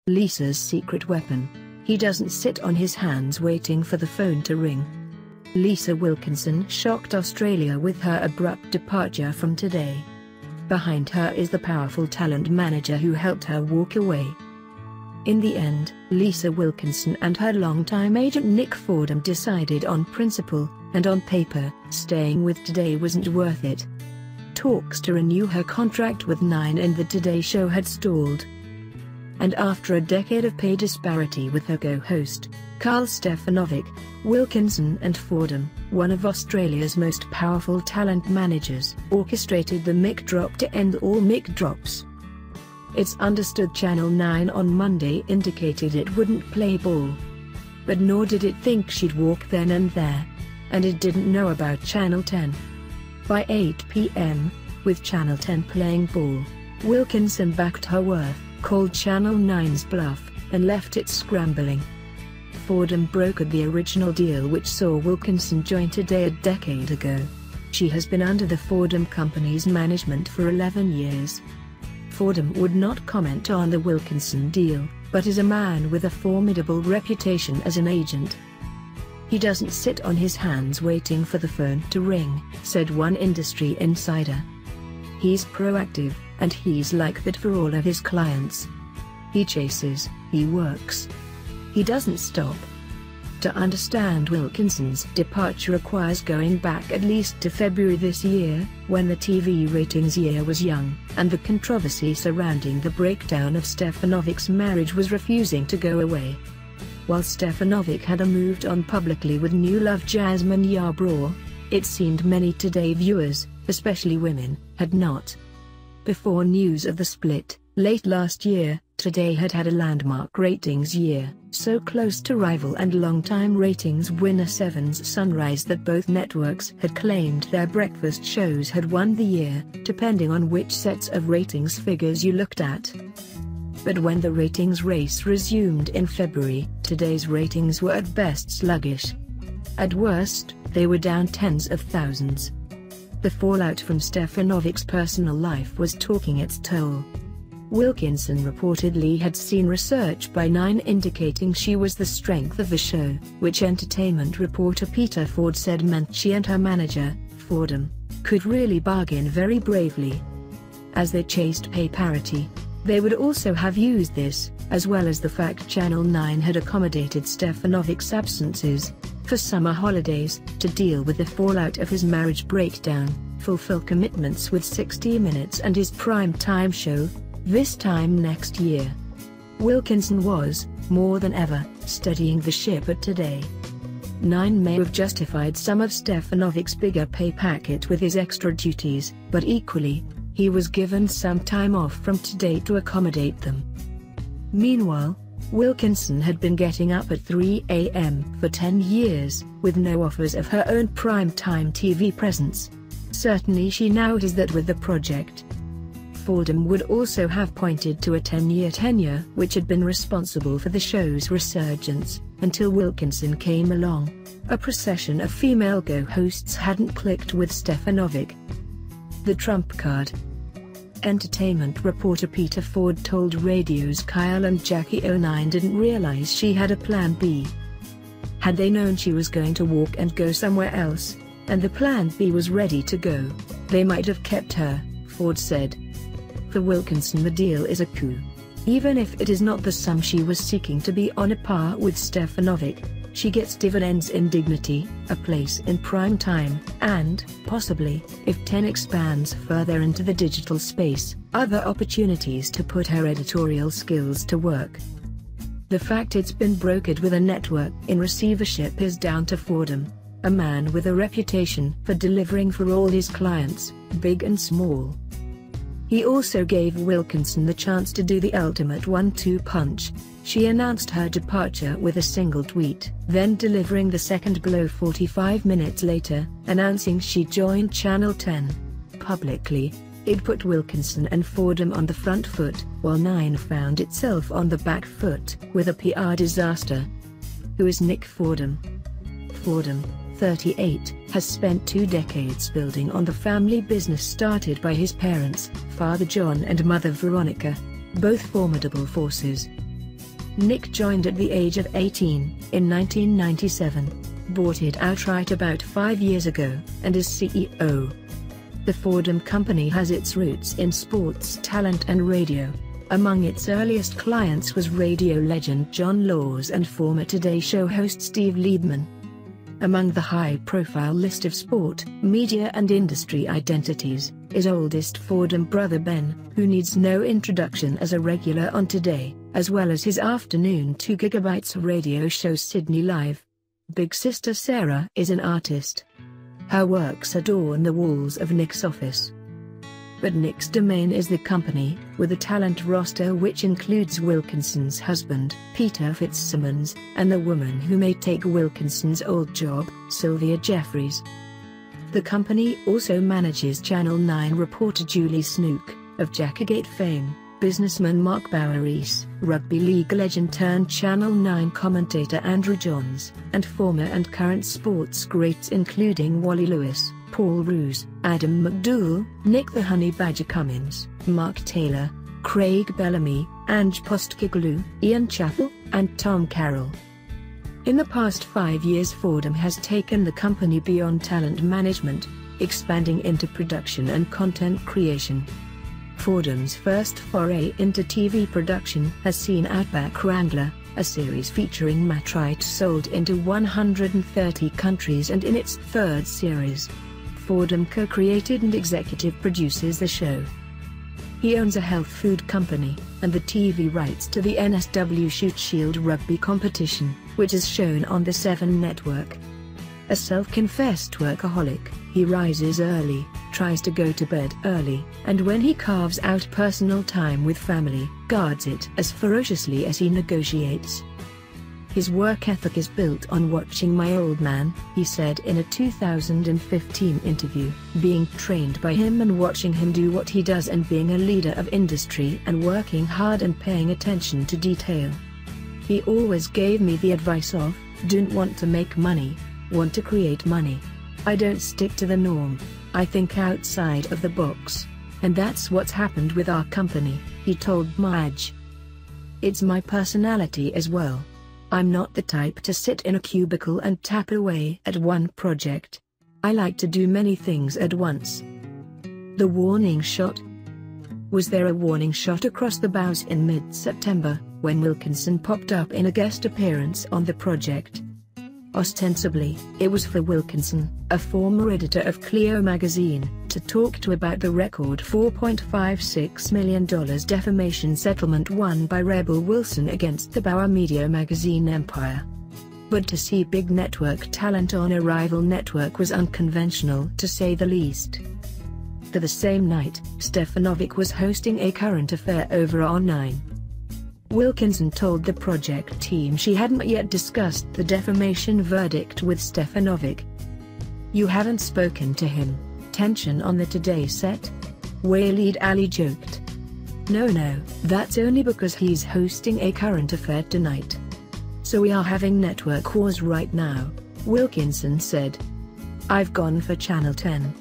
Lisa's secret weapon. He doesn't sit on his hands waiting for the phone to ring. Lisa Wilkinson shocked Australia with her abrupt departure from Today. Behind her is the powerful talent manager who helped her walk away. In the end, Lisa Wilkinson and her longtime agent Nick Fordham decided on principle, and on paper, staying with Today wasn't worth it. Talks to renew her contract with Nine and the Today Show had stalled. And after a decade of pay disparity with her co-host, Karl Stefanovic, Wilkinson and Fordham, one of Australia's most powerful talent managers, orchestrated the mic drop to end all mic drops. It's understood Channel 9 on Monday indicated it wouldn't play ball. But nor did it think she'd walk then and there. And it didn't know about Channel 10. By 8 p.m., with Channel 10 playing ball, Wilkinson backed her worth, called Channel 9's bluff, and left it scrambling. Fordham brokered the original deal which saw Wilkinson join Today a decade ago. She has been under the Fordham Company's management for 11 years. Fordham would not comment on the Wilkinson deal, but is a man with a formidable reputation as an agent. He doesn't sit on his hands waiting for the phone to ring, said one industry insider. He's proactive, and he's like that for all of his clients. He chases, he works. He doesn't stop. To understand Wilkinson's departure requires going back at least to February this year, when the TV ratings year was young, and the controversy surrounding the breakdown of Stefanovic's marriage was refusing to go away. While Stefanovic had moved on publicly with new love Jasmine Yarbrough, it seemed many Today viewers, especially women, had not. Before news of the split, late last year, Today had had a landmark ratings year, so close to rival and longtime ratings winner Seven's Sunrise that both networks had claimed their breakfast shows had won the year, depending on which sets of ratings figures you looked at. But when the ratings race resumed in February, Today's ratings were at best sluggish. At worst, they were down tens of thousands. The fallout from Stefanovic's personal life was taking its toll. Wilkinson reportedly had seen research by Nine indicating she was the strength of the show, which entertainment reporter Peter Ford said meant she and her manager, Fordham, could really bargain very bravely. As they chased pay parity, they would also have used this, as well as the fact Channel 9 had accommodated Stefanovic's absences for summer holidays, to deal with the fallout of his marriage breakdown, fulfill commitments with 60 Minutes and his prime-time show, this time next year. Wilkinson was, more than ever, steadying the ship at Today. Nine may have justified some of Stefanovic's bigger pay packet with his extra duties, but equally, he was given some time off from Today to accommodate them. Meanwhile, Wilkinson had been getting up at 3 a.m. for 10 years, with no offers of her own prime-time TV presence. Certainly she now does that with the project. Fordham would also have pointed to a 10-year tenure which had been responsible for the show's resurgence, until Wilkinson came along. A procession of female co-hosts hadn't clicked with Stefanovic. The trump card. Entertainment reporter Peter Ford told Radio's Kyle and Jackie O9 didn't realize she had a plan B. Had they known she was going to walk and go somewhere else, and the plan B was ready to go, they might have kept her, Ford said. For Wilkinson the deal is a coup. Even if it is not the sum she was seeking to be on a par with Stefanovic, she gets dividends in dignity, a place in prime time, and, possibly, if 10 expands further into the digital space, other opportunities to put her editorial skills to work. The fact it's been brokered with a network in receivership is down to Fordham, a man with a reputation for delivering for all his clients, big and small. He also gave Wilkinson the chance to do the ultimate 1-2 punch. She announced her departure with a single tweet, then delivering the second blow 45 minutes later, announcing she joined Channel 10. Publicly, it put Wilkinson and Fordham on the front foot, while Nine found itself on the back foot, with a PR disaster. Who is Nick Fordham? Fordham, 38, has spent 2 decades building on the family business started by his parents, Father John and Mother Veronica, both formidable forces. Nick joined at the age of 18, in 1997, bought it outright about 5 years ago, and is CEO. The Fordham Company has its roots in sports talent and radio. Among its earliest clients was radio legend John Laws and former Today Show host Steve Liebman. Among the high-profile list of sport, media and industry identities, is oldest Fordham brother Ben, who needs no introduction as a regular on Today, as well as his afternoon 2 GB radio show Sydney Live. Big sister Sarah is an artist. Her works adorn the walls of Nick's office. But Nick's domain is the company, with a talent roster which includes Wilkinson's husband, Peter Fitzsimmons, and the woman who may take Wilkinson's old job, Sylvia Jeffries. The company also manages Channel 9 reporter Julie Snook, of Jackagate fame, businessman Mark Boweries, rugby league legend turned Channel 9 commentator Andrew Johns, and former and current sports greats including Wally Lewis, Paul Roos, Adam McDougall, Nick the Honey Badger Cummins, Mark Taylor, Craig Bellamy, Ange Postcoglou, Ian Chappell, and Tom Carroll. In the past 5 years Fordham has taken the company beyond talent management, expanding into production and content creation. Fordham's first foray into TV production has seen Outback Wrangler, a series featuring Matt Wright, sold into 130 countries, and in its third series, Fordham co-created and executive produces the show. He owns a health food company, and the TV rights to the NSW Shute Shield rugby competition, which is shown on the 7 network. A self-confessed workaholic, he rises early, tries to go to bed early, and when he carves out personal time with family, guards it as ferociously as he negotiates. His work ethic is built on watching my old man, he said in a 2015 interview, being trained by him and watching him do what he does, and being a leader of industry and working hard and paying attention to detail. He always gave me the advice of, don't want to make money, want to create money. I don't stick to the norm, I think outside of the box. And that's what's happened with our company, he told Madge. It's my personality as well. I'm not the type to sit in a cubicle and tap away at one project. I like to do many things at once. The warning shot? Was there a warning shot across the bows in mid-September, when Wilkinson popped up in a guest appearance on the project? Ostensibly, it was for Wilkinson, a former editor of Clio magazine, to talk to about the record $4.56 million defamation settlement won by Rebel Wilson against the Bauer media magazine empire. But to see big network talent on a rival network was unconventional, to say the least. The same night, Stefanovic was hosting a current affair over on 9. Wilkinson told the project team she hadn't yet discussed the defamation verdict with Stefanovic. You haven't spoken to him? Tension on the Today set? Waleed Ali joked. No, that's only because he's hosting a current affair tonight. So we are having network wars right now, Wilkinson said. I've gone for Channel 10.